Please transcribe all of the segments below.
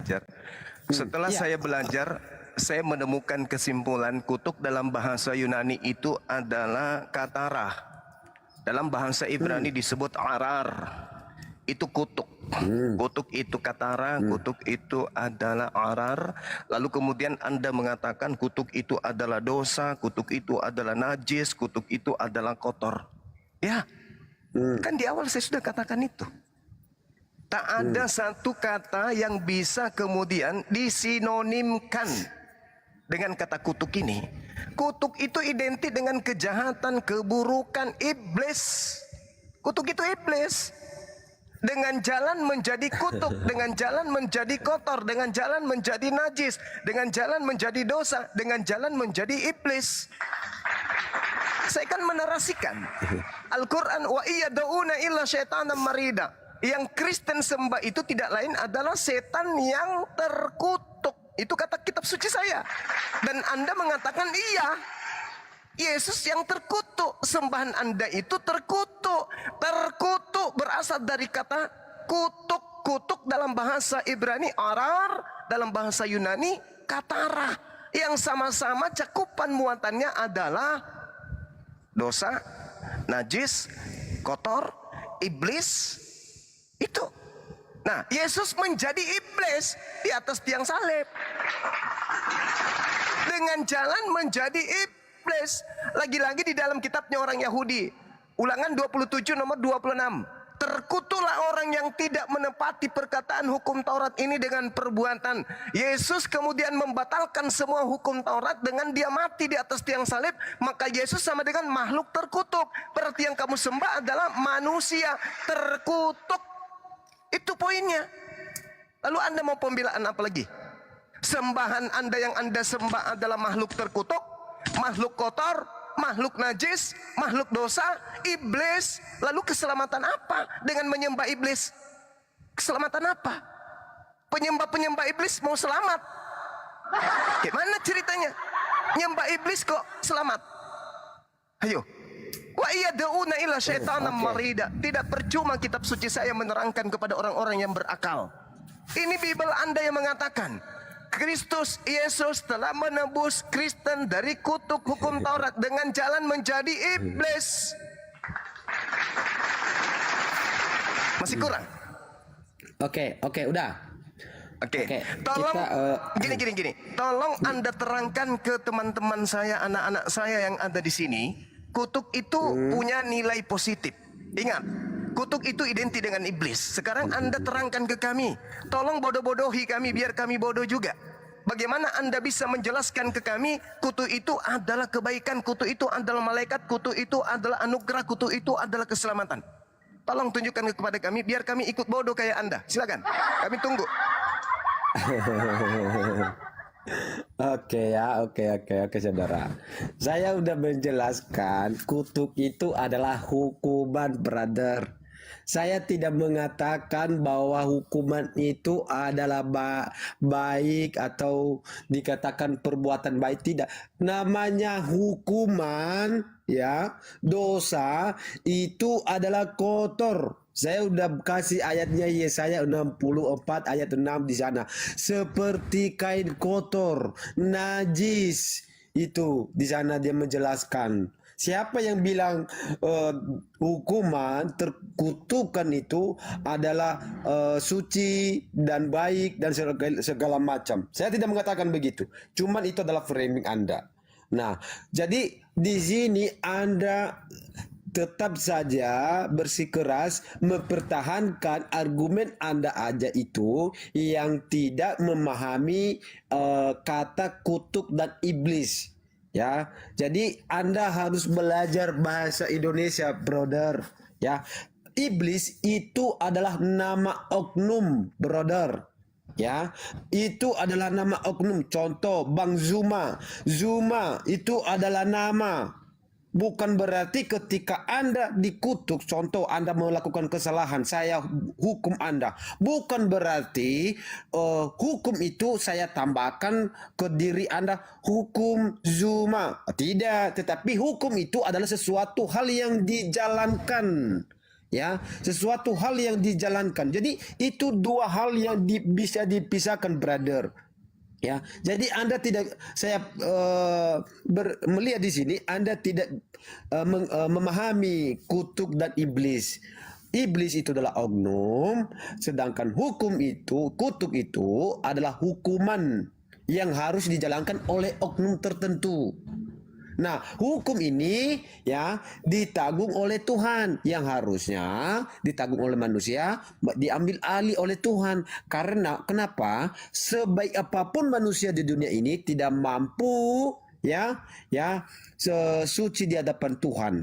belajar. Setelah Ya, saya belajar, saya menemukan kesimpulan kutuk dalam bahasa Yunani itu adalah katarah. Dalam bahasa Ibrani disebut arar. Itu kutuk. Kutuk itu katara, kutuk itu adalah arar. Lalu kemudian Anda mengatakan kutuk itu adalah dosa, kutuk itu adalah najis, kutuk itu adalah kotor. Ya, kan di awal saya sudah katakan itu. Tak ada satu kata yang bisa kemudian disinonimkan dengan kata kutuk ini. Kutuk itu identik dengan kejahatan, keburukan, iblis. Kutuk itu iblis. Dengan jalan menjadi kutuk, dengan jalan menjadi kotor, dengan jalan menjadi najis, dengan jalan menjadi dosa, dengan jalan menjadi iblis. Saya kan menarasikan Al-Quran, wa iyada'una illa syaitanan marida. Yang Kristen sembah itu tidak lain adalah setan yang terkutuk. Itu kata kitab suci saya. Dan Anda mengatakan iya, Yesus yang terkutuk. Sembahan Anda itu terkutuk. Terkutuk berasal dari kata kutuk. Kutuk dalam bahasa Ibrani arar, dalam bahasa Yunani katara. Yang sama-sama cakupan muatannya adalah dosa, najis, kotor, iblis. Itu. Nah, Yesus menjadi iblis di atas tiang salib. Dengan jalan menjadi iblis. Lagi-lagi di dalam kitabnya orang Yahudi, Ulangan 27 nomor 26. Terkutuklah orang yang tidak menepati perkataan hukum Taurat ini dengan perbuatan. Yesus kemudian membatalkan semua hukum Taurat dengan dia mati di atas tiang salib. Maka Yesus sama dengan makhluk terkutuk. Berarti yang kamu sembah adalah manusia terkutuk. Itu poinnya. Lalu Anda mau pembelaan apa lagi? Sembahan Anda yang Anda sembah adalah makhluk terkutuk, makhluk kotor, makhluk najis, makhluk dosa, iblis. Lalu keselamatan apa dengan menyembah iblis? Keselamatan apa? Penyembah-penyembah iblis mau selamat? Gimana ceritanya? Nyembah iblis kok selamat? Ayo. Wa iyada'una ila syaitanan marida. Tidak percuma kitab suci saya menerangkan kepada orang-orang yang berakal. Ini Bible Anda yang mengatakan Kristus Yesus telah menebus Kristen dari kutuk hukum Taurat dengan jalan menjadi iblis. Masih kurang? Oke, udah. Oke. Tolong gini. Tolong Anda terangkan ke teman-teman saya, anak-anak saya yang ada di sini, kutuk itu punya nilai positif. Ingat, kutuk itu identik dengan iblis. Sekarang Anda terangkan ke kami. Tolong bodoh-bodohi kami biar kami bodoh juga. Bagaimana Anda bisa menjelaskan ke kami kutuk itu adalah kebaikan, kutuk itu adalah malaikat, kutuk itu adalah anugerah, kutuk itu adalah keselamatan. Tolong tunjukkan kepada kami biar kami ikut bodoh kayak Anda. Silakan. Kami tunggu. Oke saudara. Saya udah menjelaskan kutuk itu adalah hukuman, brother. Saya tidak mengatakan bahwa hukuman itu adalah baik atau dikatakan perbuatan baik, tidak. Namanya hukuman, ya, dosa itu adalah kotor. Saya udah kasih ayatnya Yesaya 64 ayat 6 di sana. Seperti kain kotor, najis. Itu di sana dia menjelaskan. Siapa yang bilang hukuman terkutukan itu adalah suci dan baik dan segala macam. Saya tidak mengatakan begitu. Cuman itu adalah framing Anda. Nah, jadi di sini Anda tetap saja bersikeras mempertahankan argumen Anda aja itu yang tidak memahami kata kutuk dan iblis. Ya, jadi Anda harus belajar bahasa Indonesia, brother. Ya, iblis itu adalah nama oknum, brother. Ya, itu adalah nama oknum. Contoh, Bang Zuma. Zuma itu adalah nama. Bukan berarti ketika Anda dikutuk, contoh Anda melakukan kesalahan, saya hukum Anda. Bukan berarti hukum itu saya tambahkan ke diri Anda, hukum Zuma. Tidak, tetapi hukum itu adalah sesuatu hal yang dijalankan. ya, sesuatu hal yang dijalankan. Jadi itu dua hal yang bisa dipisahkan, brother. Ya, jadi Anda tidak, saya melihat di sini Anda tidak memahami kutuk dan iblis. Iblis itu adalah oknum, sedangkan kutuk itu adalah hukuman yang harus dijalankan oleh oknum tertentu. Nah, hukum ini ya ditanggung oleh Tuhan, yang harusnya ditanggung oleh manusia diambil alih oleh Tuhan. Karena kenapa? Sebaik apapun manusia di dunia ini tidak mampu sesuci di hadapan Tuhan.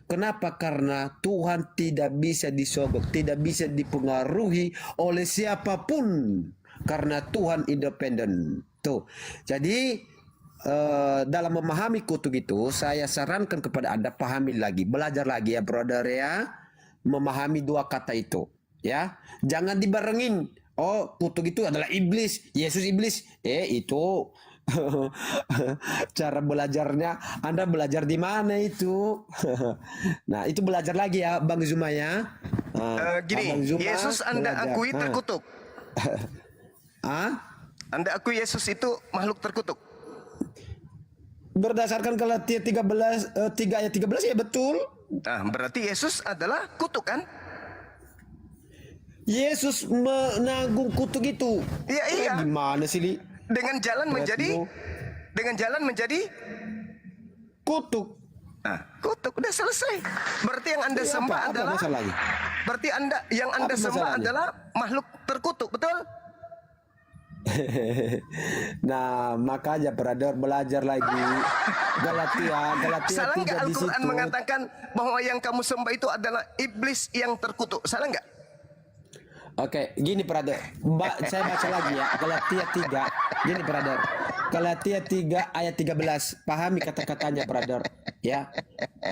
Kenapa? Karena Tuhan tidak bisa disogok, tidak bisa dipengaruhi oleh siapapun. Karena Tuhan independen. Tuh. Jadi dalam memahami kutuk itu, saya sarankan kepada Anda pahami lagi, belajar lagi ya, brother ya, memahami dua kata itu, ya. Jangan dibarengin. Oh, kutuk itu adalah iblis, Yesus iblis. Itu cara belajarnya. Anda belajar di mana itu? Nah, itu belajar lagi ya, Bang Zuma ya. Gini, Zuma, Yesus Anda belajar. akui terkutuk. Anda akui Yesus itu makhluk terkutuk. Berdasarkan Galatia 3 ayat 13 ya betul. Nah, berarti Yesus adalah kutuk kan? Yesus menanggung kutuk itu. Iya. Gimana sih, Li? Dengan jalan menjadi kutuk. Nah, kutuk udah selesai. Berarti yang Anda sembah adalah masalahnya? Berarti yang Anda sembah adalah makhluk terkutuk, betul? Nah, makanya brother belajar lagi. Galatia Salah nggak 3 di Al-Quran situ. mengatakan bahwa yang kamu sembah itu adalah iblis yang terkutuk? Salah nggak? Oke, gini brother. Saya baca lagi ya. Galatia 3. Gini brother. Galatia 3 ayat 13. Pahami kata-katanya brother. Ya.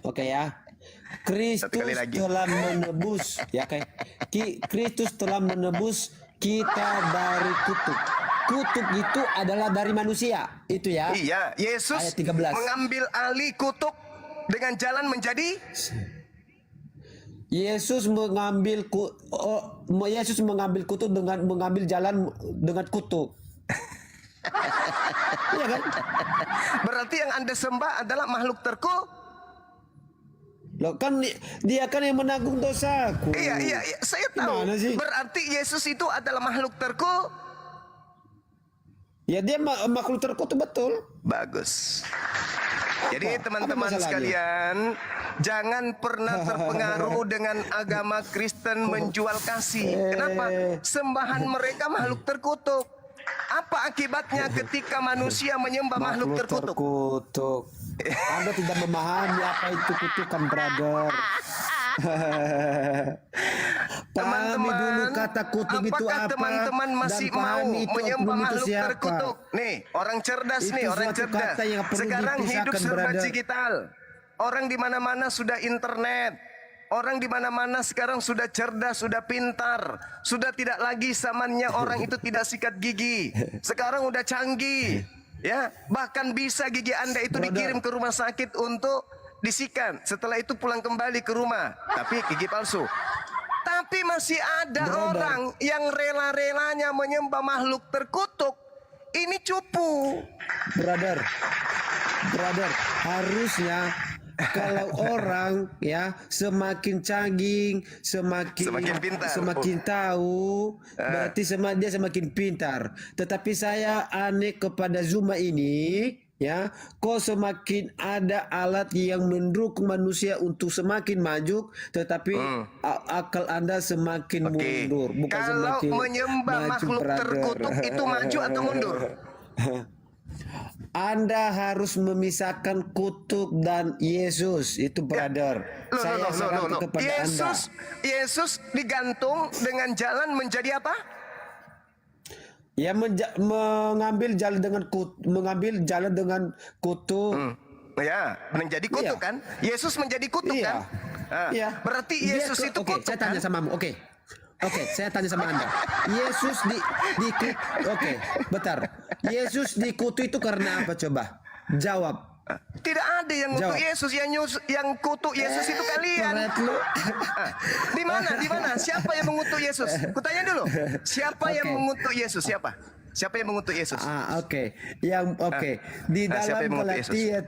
Oke ya. Kristus telah menebus, ya kayak Kristus telah menebus kita dari kutuk. Kutuk itu adalah dari manusia, itu ya. Iya, Yesus ayat 13. mengambil alih kutuk dengan jalan menjadi Yesus mengambil kutuk dengan mengambil jalan dengan kutuk. Iya kan? Berarti yang Anda sembah adalah makhluk terkutuk. Loh kan dia kan yang menanggung dosaku. Iya, saya tahu. Gimana sih? Berarti Yesus itu adalah makhluk terkutuk. Ya dia makhluk terkutuk, betul. Bagus. Jadi teman-teman sekalian, jangan pernah terpengaruh dengan agama Kristen menjual kasih. Kenapa? Sembahan mereka makhluk terkutuk. Apa akibatnya ketika manusia menyembah makhluk terkutuk? Anda tidak memahami apa itu kutukan, brother. Pahami dulu kata kutuk itu apa. Teman-teman masih mau menyembah makhluk terkutuk? Nih, orang cerdas itu nih, orang cerdas. Sekarang hidup serba digital. Orang di mana-mana sudah internet. Orang di mana-mana sekarang sudah cerdas, sudah pintar. Sudah tidak lagi zamannya orang itu tidak sikat gigi. Sekarang udah canggih. Ya, bahkan bisa gigi Anda itu dikirim ke rumah sakit untuk disikat. Setelah itu pulang kembali ke rumah, tapi gigi palsu. Tapi masih ada orang yang rela-relanya menyembah makhluk terkutuk. Ini cupu. Brother, harusnya kalau orang ya semakin canggih, semakin pintar, semakin tahu, berarti dia semakin pintar. Tetapi saya aneh kepada Zuma ini, ya, kok semakin ada alat yang mendukung manusia untuk semakin maju, tetapi akal Anda semakin mundur, bukan kalau semakin menyembah maju, makhluk terkutuk itu maju atau mundur? Anda harus memisahkan kutuk dan Yesus, itu brother. Saya sarankan kepada Anda. Yesus digantung dengan jalan menjadi apa? Ya mengambil jalan dengan kutuk. Ya, menjadi kutuk kan? Yesus menjadi kutuk kan? Iya. Berarti Yesus itu kutuk. Saya tanya samamu. Saya tanya sama Anda. Yesus bentar. Yesus dikutuk itu karena apa, coba? Jawab. Tidak ada yang ngutuk Jawab. Yesus, yang kutuk Yesus itu kalian. Keren lu. Di mana? Di mana? Siapa yang mengutuk Yesus? Kutanya dulu. Siapa yang Oke. mengutuk Yesus? Siapa? Siapa yang mengutuk Yesus? Oke. Di siapa dalam yang mengutuk Yesus? Galatia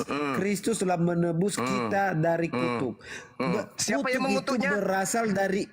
13, Kristus telah menebus kita dari kutuk. Siapa Kutuk yang mengutuknya? itu berasal dari